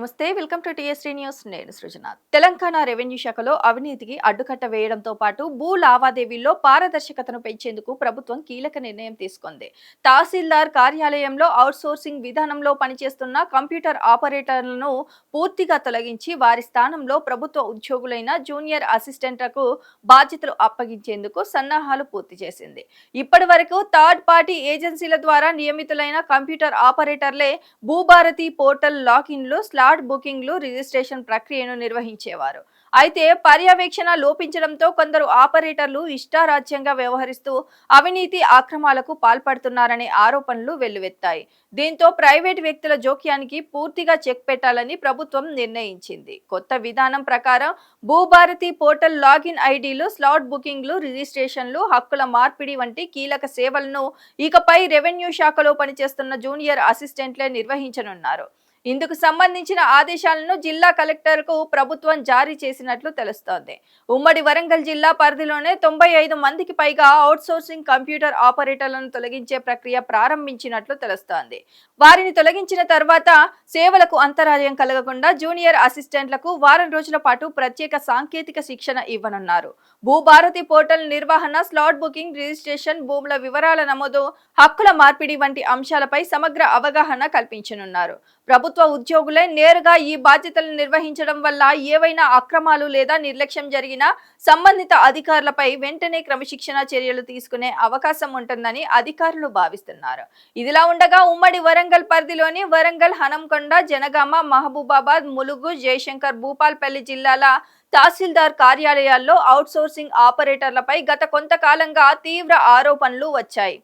నమస్తే welcome to TST news నేను సృజన Telangana revenue శాఖలో అవినీతికి అడ్డుకట్ట వేయడంతో పాటు భూ లావాదేవీల్లో పారదర్శకతను పెంచేందుకు ప్రభుత్వం కీలక నిర్ణయం తీసుకుంది. తహసీల్దార్ కార్యాలయంలో అవుట్సోర్సింగ్ విధానంలో పనిచేస్తున్న కంప్యూటర్ ఆపరేటర్లను పూర్తిగా తొలగించి వారి స్థానంలో ప్రభుత్వ ఉద్యోగులైన జూనియర్ అసిస్టెంట్లకు బాధ్యతలు అప్పగించేందుకు సన్నాహాలు పూర్తి చేసింది. ఇప్పటి వరకు థర్డ్ పార్టీ ఏజెన్సీల ద్వారా నియమితులైన కంప్యూటర్ ఆపరేటర్లే భూభారతి పోర్టల్ లాగిన్లు స్లాట్ బుకింగ్లు రిజిస్ట్రేషన్ ప్రక్రియను నిర్వహించేవారు. అయితే పర్యవేక్షణ లోపించడంతో కొందరు ఆపరేటర్లు ఇష్టారాజ్యంగా వ్యవహరిస్తూ అవినీతి అక్రమాలకు పాల్పడుతున్నారనే ఆరోపణలు వెల్లువెత్తాయి. దీంతో ప్రైవేట్ వ్యక్తుల జోక్యానికి పూర్తిగా చెక్ పెట్టాలని ప్రభుత్వం నిర్ణయించింది. కొత్త విధానం ప్రకారం భూభారతి పోర్టల్ లాగిన్ ఐడీలు స్లాట్ బుకింగ్లు రిజిస్ట్రేషన్లు హక్కుల మార్పిడి వంటి కీలక సేవలను ఇకపై రెవెన్యూ శాఖలో పనిచేస్తున్న జూనియర్ అసిస్టెంట్లే నిర్వహించనున్నారు. ఇందుకు సంబంధించిన ఆదేశాలను జిల్లా కలెక్టర్కు ప్రభుత్వం జారీ చేసినట్లు తెలుస్తోంది. ఉమ్మడి వరంగల్ జిల్లా పరిధిలోనే 95 మందికి పైగా అవుట్సోర్సింగ్ కంప్యూటర్ ఆపరేటర్లను తొలగించే ప్రక్రియ ప్రారంభించినట్లు తెలుస్తోంది. వారిని తొలగించిన తర్వాత సేవలకు అంతరాయం కలగకుండా జూనియర్ అసిస్టెంట్లకు వారం రోజుల పాటు ప్రత్యేక సాంకేతిక శిక్షణ ఇవ్వనున్నారు. భూభారతి పోర్టల్ నిర్వహణ, స్లాట్ బుకింగ్, రిజిస్ట్రేషన్, భూముల వివరాల నమోదు, హక్కుల మార్పిడి వంటి అంశాలపై సమగ్ర అవగాహన కల్పించనున్నారు. ప్రభుత్వ ఉద్యోగులే నేరుగా ఈ బాధ్యతలను నిర్వహించడం వల్ల ఏవైనా అక్రమాలు లేదా నిర్లక్ష్యం జరిగినా సంబంధిత అధికారులపై వెంటనే క్రమశిక్షణ చర్యలు తీసుకునే అవకాశం ఉంటుందని అధికారులు భావిస్తున్నారు. ఇదిలా ఉండగా ఉమ్మడి వరంగల్ పరిధిలోని వరంగల్, హనంకొండ, జనగామ, మహబూబాబాద్, ములుగు, జయశంకర్, భూపాల్పల్లి జిల్లాల తహసీల్దార్ కార్యాలయాల్లో అవుట్సోర్సింగ్ ఆపరేటర్లపై గత కొంతకాలంగా తీవ్ర ఆరోపణలు వచ్చాయి.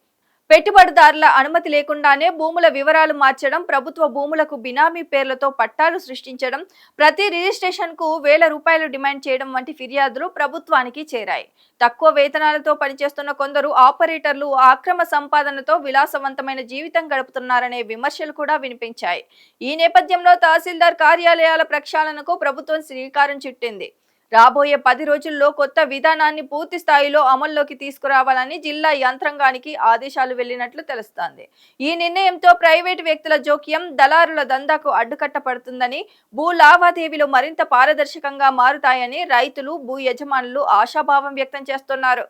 పెట్టుబడిదారుల అనుమతి లేకుండానే భూముల వివరాలు మార్చడం, ప్రభుత్వ భూములకు బినామీ పేర్లతో పట్టాలు సృష్టించడం, ప్రతి రిజిస్ట్రేషన్ కు ₹1000 డిమాండ్ చేయడం వంటి ఫిర్యాదులు ప్రభుత్వానికి చేరాయి. తక్కువ వేతనాలతో పనిచేస్తున్న కొందరు ఆపరేటర్లు అక్రమ సంపాదనతో విలాసవంతమైన జీవితం గడుపుతున్నారనే విమర్శలు కూడా వినిపించాయి. ఈ నేపథ్యంలో తహసీల్దార్ కార్యాలయాల ప్రక్షాళనకు ప్రభుత్వం శ్రీకారం చుట్టింది. రాబోయే 10 రోజుల్లో కొత్త విధానాన్ని పూర్తి స్థాయిలో అమల్లోకి తీసుకురావాలని జిల్లా యంత్రాంగానికి ఆదేశాలు వెళ్లినట్లు తెలుస్తోంది. ఈ నిర్ణయంతో ప్రైవేటు వ్యక్తుల జోక్యం, దళారుల దందాకు అడ్డుకట్ట పడుతుందని, భూ లావాదేవీలు మరింత పారదర్శకంగా మారుతాయని రైతులు, భూ యజమానులు ఆశాభావం వ్యక్తం చేస్తున్నారు.